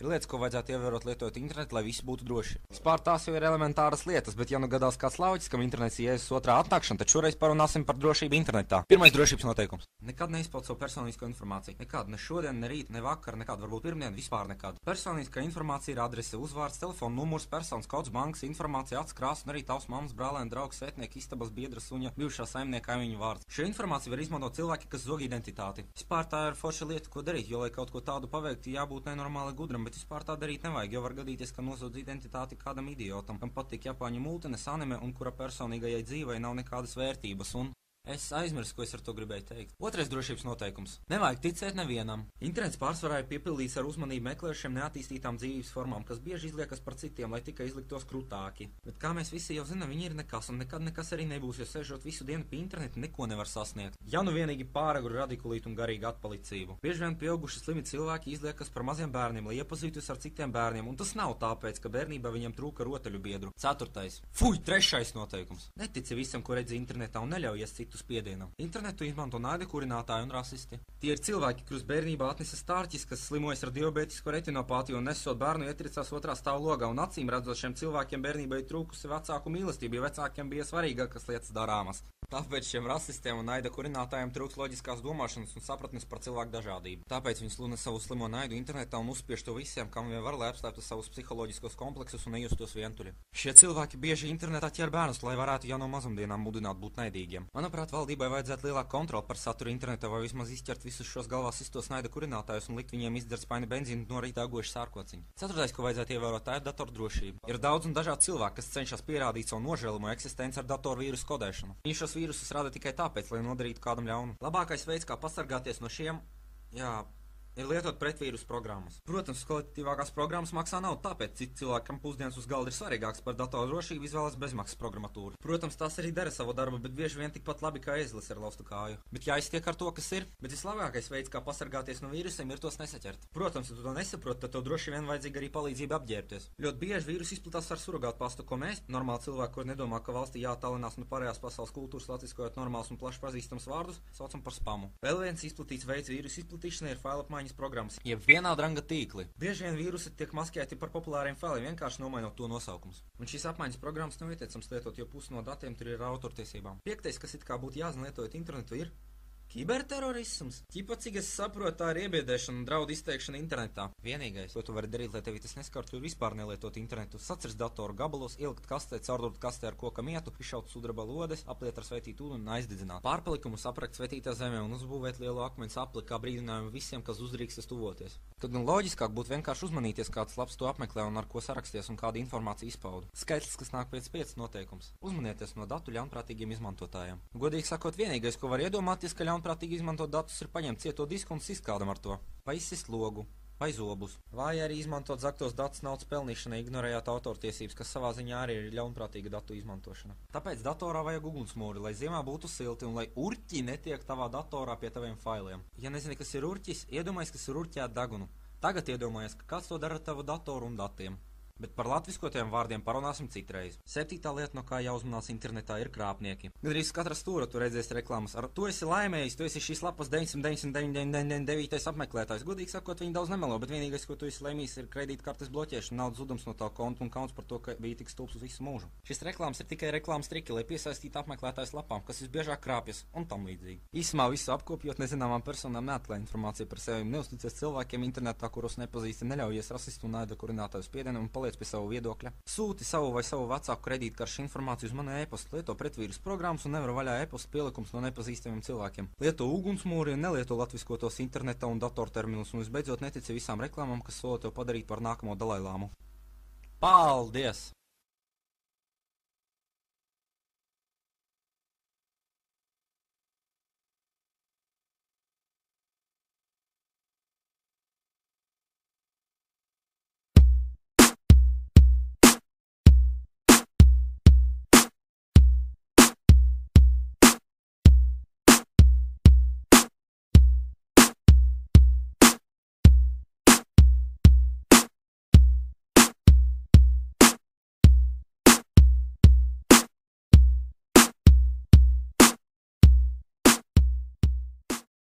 Ir lietas, ko vajadzētu ievērot lietojot internetu, lai viss būtu droši. Vispār tās jau ir elementāras lietas, bet ja nu gadās kāds lauķis, kam internets ieies otrā atnākšana, tad šoreiz parunāsim par drošību internetā. Pirmais drošības noteikums. Nekad neizpaud savu personisko informāciju. Nekad, ne šodien, ne rīt, ne vakar, nekad, varbūt pirmdien, vispār nekad. Personiskā informācija ir adrese, uzvārds, telefona numurs, personas kods, bankas informācija, acis, krāsa un arī tavs mammas, brālēna, draugs, svētnieka, istabas biedra, suņa, bijušā saimnieka, kaimiņu vārds. Šo informāciju var izmantot cilvēki, kas zog identitāti. Vispār tā ir forša lieta, ko darīt, jo, lai kaut ko tādu paveiktu, jābūt nenormāli gudram, bet vispār tā darīt nevajag, jo var gadīties, ka nozodz identitāti kādam idiotam, kam patīk japāņu multines, anime un kura personīgajai dzīvei nav nekādas vērtības un... Es aizmirsu, ko es ar to gribēju teikt. Otrais drošības noteikums. Nevajag ticēt nevienam. Internets pārsvarā ir piepildīts ar uzmanību meklējušiem neattīstītām dzīves formām, kas bieži izliekas par citiem, lai tikai izliktos krūtāki. Bet kā mēs visi jau zinām, viņi ir nekas un nekad nekas arī nebūs, jo sēžot visu dienu pie interneta neko nevar sasniegt. Ja nu vienīgi pāragru radikulītu un garīgu atpalicību. Bieži vien pieauguši slimi cilvēki izliekas par maziem bērniem, lai iepazītos ar citiem bērniem, un tas nav tāpēc, ka bērnībā viņiem trūka rotaļu biedru. Ceturtais. Trešais noteikums. Netici visam, ko redzi internetā un neļaujies citu spiedienam. Internetu izmanto naida kurinātāji un rasisti. Tie ir cilvēki, kurus bērnībā atnesa stārķis, kas slimojas ar diabētisko retinopātiju un nesot bērnu ietricās otrā stāva logā, un acīm redzot šiem cilvēkiem bērnībā ir trūkusi vecāku mīlestību, jo vecākiem bija svarīgākas lietas darāmas. Tāpēc šiem rasistiem un naida kurinātājiem trūks loģiskās domāšanas un sapratnes par cilvēku dažādību. Tāpēc viņi sluna savu slimo naidu internetā un uzspiež to visiem, kam vien var, lai apslēptu savus psiholoģiskos kompleksus un nejustos vientuļi. Šie cilvēki bieži internetā ķer bērnus, lai varētu jau no mazumdienām mudināt būt naidīgiem. Manuprāt, valdībai vajadzētu lielāku kontroli par saturu internetā vai vismaz izķert visus šos galvās izstos naida kurinātājus un likt viņiem izdzert spaini benzīnu no rīta augošu sārkociņu. Ceturtais, ko vajadzētu ievērot, tā ir datordrošība. Ir daudz un dažādi cilvēki, kas cenšas pierādīt savu nožēlamo eksistenci ar datoru vīrusu kodēšanu. Viņi šos vīrusus rada tikai tāpēc, lai nodarītu kādam ļaunu. Labākais veids, kā pasargāties no šiem, ir lietot pretvīrusu programmas. Protams, kvalitatīvākās programmas maksā naudu, tāpēc citi cilvēkam pusdienas uz galda ir svarīgāks par datoru drošību izvēlas bezmaksas programmatūru. Protams, tās arī dara savu darbu, bet bieži vien tikpat labi kā ezlis ar laustu kāju. Bet jāiztiek ar to, kas ir. Bet vislabākais veids, kā pasargāties no vīrusiem, ir tos nesaķert. Protams, ja tu to nesaproti, tad tev droši vien vajadzīga arī palīdzība apģērbties. Ļoti bieži vīrusi izplatās ar surogātu pastu, ko mēs, normāli cilvēki, kur nedomā, ka valstī jātālinās no pārējās pasaules kultūras, latviskojot normālus un plaši pazīstams vārdus, saucam par spamu. Vēl viens izplatīts veids vīrusu izplatīšanai ir failapmaiņas programmas. Vienāda ranga tīkli. Bieži vien vīrusi tiek maskēti par populāriem failiem, vienkārši nomainot to nosaukums. Un šīs apmaiņas programmas nav ieteicams lietot, jo pusi no datiem tur ir ar autortiesībām. Piektais, kas it kā būtu jāzina lietojot internetu, ir kiberterorisms. Ķipa, cik es saprotu, tā ir iebiedēšana un draudu izteikšana internetā. Vienīgais, ko tu vari darīt, lai tevi tas neskartu, ir vispār nelietot internetu. Sacirst datoru gabalos, ielikt kastē, caurdurt kastē ar koka mietu, izšaut sudraba lodes, apliet ar sveitītu ūdeni un aizdedzināt. Pārpalikumus aprakt sveitītā zemē un uzbūvēt lielu akmens apli kā brīdinājumu visiem, kas uzdrīkstas tuvoties. Tad gan loģiskāk būtu vienkārši uzmanīties, kāds labs to apmeklē un ar ko saraksties un kādu informāciju izpauda. Skaitlis, kas nāk pēc 5 noteikums. Uzmanieties no datu ļaunprātīgiem izmantotājiem. Godīgi sakot, vienīgais, ko var iedomāties, ka ļaunprātīgi izmantot datus, ir paņemt cieto disku un sist kādam ar to. Vai izsist logu, vai zobus. Vai arī izmantot zaktos datus naudas pelnīšanai, ignorējot autortiesības, kas savā ziņā arī ir ļaunprātīga datu izmantošana. Tāpēc datorā vajag ugunsmūri, lai ziemā būtu silti un lai urķi netiek tavā datorā pie taviem failiem. Ja nezini, kas ir urķis, iedomājies, kas ir urķēt degunu. Tagad iedomājies, ka kāds to dara ar tavu datoru un datiem. Bet par latviskotiem vārdiem parunāsim citreiz. 7. lieta, no kā jāuzmanās internetā, ir krāpnieki. Gandrīz katra stūra tu redzēsi reklāmas ar "Tu esi laimējis, tu esi šīs lapas 999 apmeklētājs". Godīgi sakot, viņi daudz nemelo, bet vienīgais, ko tu esi laimījis, ir kredītkartes bloķēšana, naudas zudums no tā konta un kauns par to, ka bija tik stulbs visu mūžu. Šis reklāmas ir tikai reklāmas triki, lai piesaistītu apmeklētājs lapām, kas visbiežāk krāpjas un tam līdzīgi. Īsumā visu apkopjot, nezināmām personām neatklāj informāciju par sevi, neusticies cilvēkiem internetā, kuros nepazīsti, neļaujies rasistu un naida kurinātāju spiedienam un paliec pie savu viedokļa. Sūti savu vai savu vecāku kredītkaršu informāciju uz manu e-pastu, lieto pretvīrus programmas un nevar vaļā e-pastu pielikums no nepazīstamiem cilvēkiem. Lieto ugunsmūri un nelieto latviskotos interneta un datorterminus un visbeidzot netici visām reklāmām, kas sola tev padarīt par nākamo Dalailāmu. Paldies!